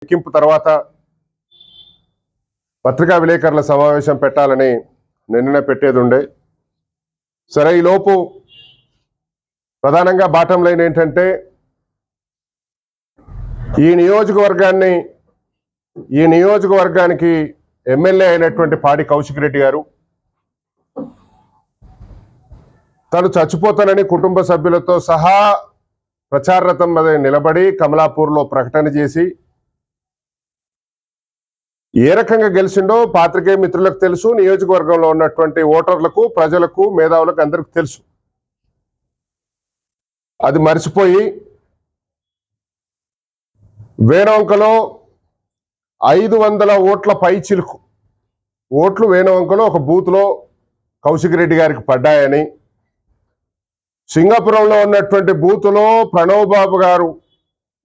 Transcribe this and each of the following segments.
లెక్కింపు తర్వాత పత్రికా విలేకరుల సమావేశం పెట్టాలని నిన్ననే పెట్టేది ఉండే. సరే, ఈలోపు ప్రధానంగా బాటం లైన్ ఏంటంటే ఈ నియోజకవర్గానికి ఎమ్మెల్యే అయినటువంటి పాడి కౌశిక్ రెడ్డి గారు తను చచ్చిపోతానని కుటుంబ సభ్యులతో సహా ప్రచార రథం మీద నిలబడి కమలాపూర్లో ప్రకటన చేసి ఏ రకంగా గెలిచిండో పాత్రికేయ మిత్రులకు తెలుసు, నియోజకవర్గంలో ఉన్నటువంటి ఓటర్లకు, ప్రజలకు, మేధావులకు అందరికీ తెలుసు. అది మర్చిపోయి వేణవంకలో 500 ఓట్ల పైచిలుకు ఓట్లు వేణవంకలో ఒక బూత్లో కౌశిక్ రెడ్డి గారికి పడ్డాయని, సింగపురంలో ఉన్నటువంటి బూతులో ప్రణవ్ బాబు గారు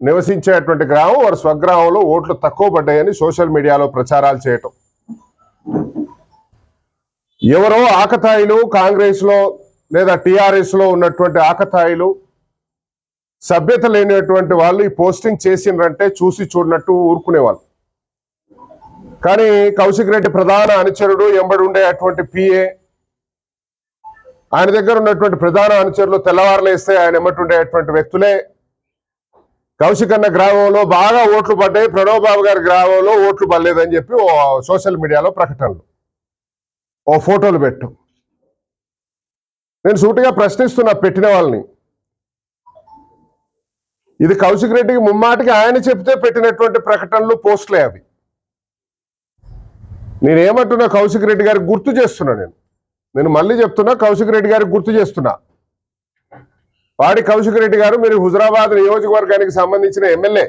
నివసించేటువంటి గ్రామం, వారి స్వగ్రామంలో ఓట్లు తక్కువ పడ్డాయని సోషల్ మీడియాలో ప్రచారాలు చేయటం, ఎవరో ఆకతాయిలు కాంగ్రెస్లో లేదా టీఆర్ఎస్లో ఉన్నటువంటి ఆకతాయిలు సభ్యత లేనటువంటి వాళ్ళు ఈ పోస్టింగ్ చేసిండ్రంటే చూసి చూడనట్టు ఊరుకునేవాళ్ళు. కానీ కౌశిక్ రెడ్డి ప్రధాన అనుచరుడు, ఎంబడి ఉండేటువంటి పిఏ, ఆయన దగ్గర ఉన్నటువంటి ప్రధాన అనుచరులు తెల్లవారులేస్తే ఆయన ఎమ్మటి ఉండేటువంటి వ్యక్తులే కౌశిక్ అన్న గ్రామంలో బాగా ఓట్లు పడ్డాయి, ప్రణవ్ బాబు గారి గ్రామంలో ఓట్లు పడలేదని చెప్పి సోషల్ మీడియాలో ప్రకటనలు, ఫోటోలు పెట్టు. నేను సూటిగా ప్రశ్నిస్తున్నా పెట్టిన వాళ్ళని, ఇది కౌశిక్ రెడ్డికి ముమ్మాటికి ఆయన చెప్తే పెట్టినటువంటి ప్రకటనలు, పోస్టులే అవి. నేనేమంటున్నా, కౌశిక్ రెడ్డి గారికి గుర్తు చేస్తున్నా. నేను మళ్ళీ చెప్తున్నా, కౌశిక్ రెడ్డి గారికి గుర్తు చేస్తున్నా. పాడి కౌశిక్ రెడ్డి గారు, మీరు హుజురాబాద్ నియోజకవర్గానికి సంబంధించిన ఎమ్మెల్యే,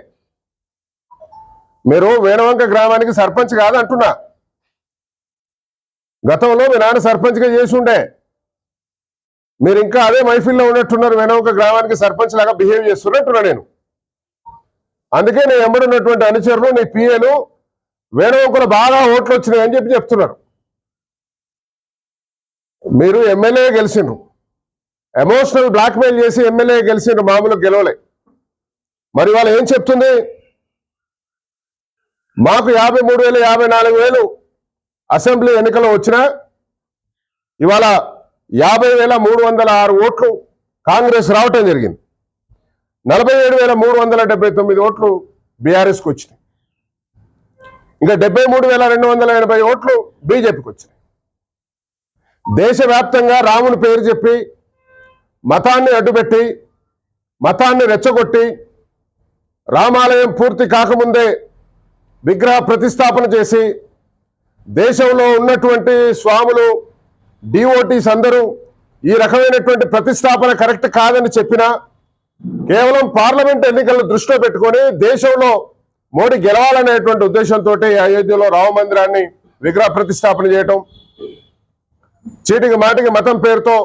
మీరు వేణవంక గ్రామానికి సర్పంచ్ కాదంటున్నా. గతంలో మీ నాన్న సర్పంచ్గా చేసి ఉండే, మీరు ఇంకా అదే మైఫిల్లో ఉన్నట్టున్నారు, వేణవంక గ్రామానికి సర్పంచ్ లాగా బిహేవ్ చేస్తున్నట్టున్నా నేను. అందుకే నేను ఎంబడున్నటువంటి అనుచరులు, నీ పిఏలు వేణవంకలు బాగా ఓట్లు వచ్చినాయని చెప్పి చెప్తున్నారు. మీరు ఎమ్మెల్యే గెలిచిండ్రు, ఎమోషనల్ బ్లాక్మెయిల్ చేసి ఎమ్మెల్యే గెలిచిండ్రు, మామూలు గెలవలే. మరి వాళ్ళు ఏం చెప్తుంది, మాకు 53,000 54,000 అసెంబ్లీ ఎన్నికలు వచ్చినా ఇవాళ 50,306 ఓట్లు కాంగ్రెస్ రావటం జరిగింది, 47,379 ఓట్లు బీఆర్ఎస్కి వచ్చినాయి, ఇంకా 73,280 ఓట్లు బీజేపీకి వచ్చినాయి. దేశవ్యాప్తంగా రాముని పేరు చెప్పి మతాన్ని అడ్డుపెట్టి, మతాన్ని రెచ్చగొట్టి, రామాలయం పూర్తి కాకముందే విగ్రహ ప్రతిష్టాపన చేసి, దేశంలో ఉన్నటువంటి స్వాములు, డిఓటీస్ అందరూ ఈ రకమైనటువంటి ప్రతిష్టాపన కరెక్ట్ కాదని చెప్పినా, కేవలం పార్లమెంట్ ఎన్నికలను దృష్టిలో పెట్టుకొని దేశంలో మోడీ గెలవాలనేటువంటి ఉద్దేశంతో అయోధ్యలో రామ మందిరాన్ని విగ్రహ ప్రతిష్టాపన చేయటం, చీటికి మాటికి మతం పేరుతో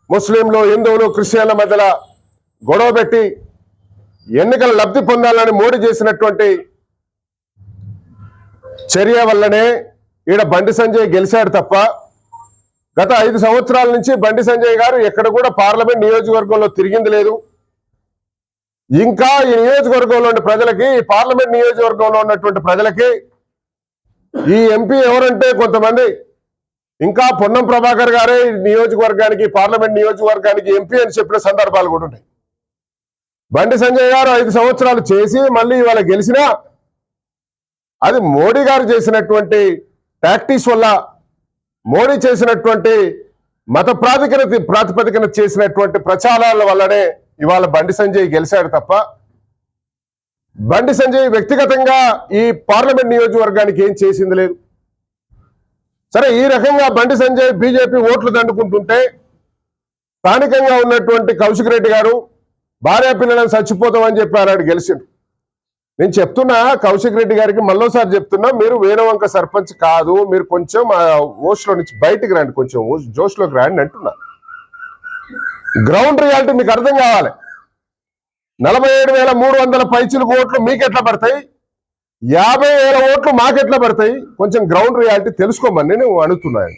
ముస్లింలు, హిందువులు, క్రిస్టియన్ల మధ్యలో గొడవ పెట్టి ఎన్నికల లబ్ధి పొందాలని మోడీ చేసినటువంటి చర్య వల్లనే ఈడ బండి సంజయ్ గెలిచాడు తప్ప, గత 5 సంవత్సరాల నుంచి బండి సంజయ్ గారు ఎక్కడ కూడా పార్లమెంట్ నియోజకవర్గంలో తిరిగింది లేదు. ఇంకా ఈ నియోజకవర్గంలో ఉన్న ప్రజలకి, ఈ పార్లమెంట్ నియోజకవర్గంలో ఉన్నటువంటి ప్రజలకి ఈ ఎంపీ ఎవరంటే కొంతమంది ఇంకా పొన్నం ప్రభాకర్ గారే నియోజకవర్గానికి, పార్లమెంట్ నియోజకవర్గానికి ఎంపీ అని చెప్పిన సందర్భాలు కూడా ఉన్నాయి. బండి సంజయ్ గారు 5 సంవత్సరాలు చేసి మళ్ళీ ఇవాళ గెలిచినా అది మోడీ గారు చేసినటువంటి టాక్టిక్స్ వల్ల, మోడీ చేసినటువంటి మత ప్రాతిపదికన చేసినటువంటి ప్రచారాల వల్లనే ఇవాళ బండి సంజయ్ గెలిచాడు తప్ప, బండి సంజయ్ వ్యక్తిగతంగా ఈ పార్లమెంట్ నియోజకవర్గానికి ఏం చేసింది లేదు. సరే, ఈ రకంగా బండి సంజయ్ బీజేపీ ఓట్లు దండుకుంటుంటే స్థానికంగా ఉన్నటువంటి కౌశిక్ రెడ్డి గారు భార్య పిల్లలను చచ్చిపోతామని చెప్పి ఆనాడు గెలిచిండు. నేను చెప్తున్నా కౌశిక్ రెడ్డి గారికి, మళ్ళోసారి చెప్తున్నా, మీరు వేణవంక సర్పంచ్ కాదు, మీరు కొంచెం ఓష్లో నుంచి బయటికి రండి, కొంచెం జోష్లోకి రండి అంటున్నా. గ్రౌండ్ రియాలిటీ మీకు అర్థం కావాలి. 47,300 పైచిలకు ఓట్లు మీకెట్లా పడతాయి, 50,000 ఓట్లు మాకెట్లా పడతాయి, కొంచెం గ్రౌండ్ రియాలిటీ తెలుసుకోమని నేను అడుగుతున్నాను.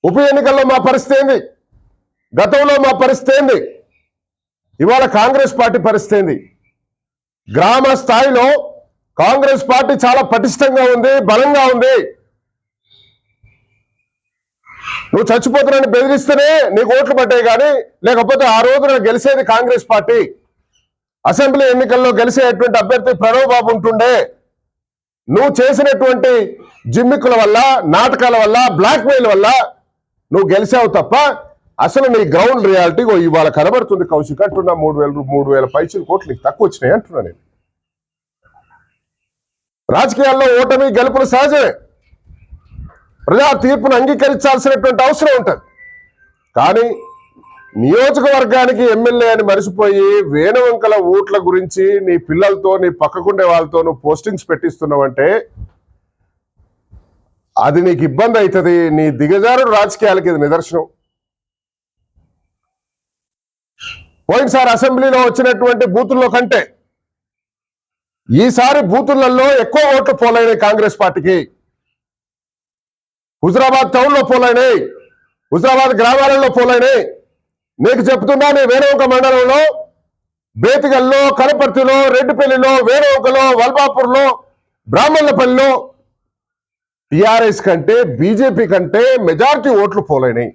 ఉప ఎన్నికల్లో మా పరిస్థితి ఏంది, గతంలో మా పరిస్థితి ఏంది, ఇవాళ కాంగ్రెస్ పార్టీ పరిస్థితి ఏంది, గ్రామ స్థాయిలో కాంగ్రెస్ పార్టీ చాలా పటిష్టంగా ఉంది, బలంగా ఉంది. నువ్వు చచ్చిపోతున్నాని బెదిరిస్తేనే నీకు ఓట్లు పడ్డాయి, కానీ లేకపోతే ఆ రోజున గెలిచేది కాంగ్రెస్ పార్టీ. అసెంబ్లీ ఎన్నికల్లో గెలిచేటువంటి అభ్యర్థి ప్రణవ్ బాబు ఉంటుండే. నువ్వు చేసినటువంటి జిమ్మిక్కుల వల్ల, నాటకాల వల్ల, బ్లాక్మెయిల్ వల్ల నువ్వు గెలిచావు తప్ప అసలు నీ గ్రౌండ్ రియాలిటీ ఇవాళ కనబడుతుంది. కౌశిక్ అంటున్నా 3,000 పైసలు కోట్లు నీకు తక్కువ వచ్చినాయి అంటున్నా నేను. రాజకీయాల్లో ఓటమి గెలుపులు సహజమే, ప్రజా తీర్పును అంగీకరించాల్సినటువంటి అవసరం ఉంటుంది. కానీ నియోజకవర్గానికి ఎమ్మెల్యే అని మరిచిపోయి వేణువంకల ఓట్ల గురించి నీ పిల్లలతో, నీ పక్కకుండే వాళ్ళతో నువ్వు పోస్టింగ్స్ పెట్టిస్తున్నావంటే అది నీకు ఇబ్బంది అవుతుంది. నీ దిగజారుడు రాజకీయాలకి ఇది నిదర్శనం. పోయినసారి అసెంబ్లీలో వచ్చినటువంటి బూతుల్లో కంటే ఈసారి బూతులలో ఎక్కువ ఓట్లు పోలైనాయి కాంగ్రెస్ పార్టీకి. హుజరాబాద్ టౌన్ లో పోలైనాయి, హుజరాబాద్ గ్రామాలలో పోలైనాయి. నీకు చెప్తున్నా, నీ వేణువంక మండలంలో బేతిగల్లో, కనపర్తిలో, రెడ్డిపల్లిలో, వేణువంకలో, వల్బాపూర్లో, బ్రాహ్మణులపల్లిలో టిఆర్ఎస్ కంటే, బీజేపీ కంటే మెజారిటీ ఓట్లు పోలైనాయి.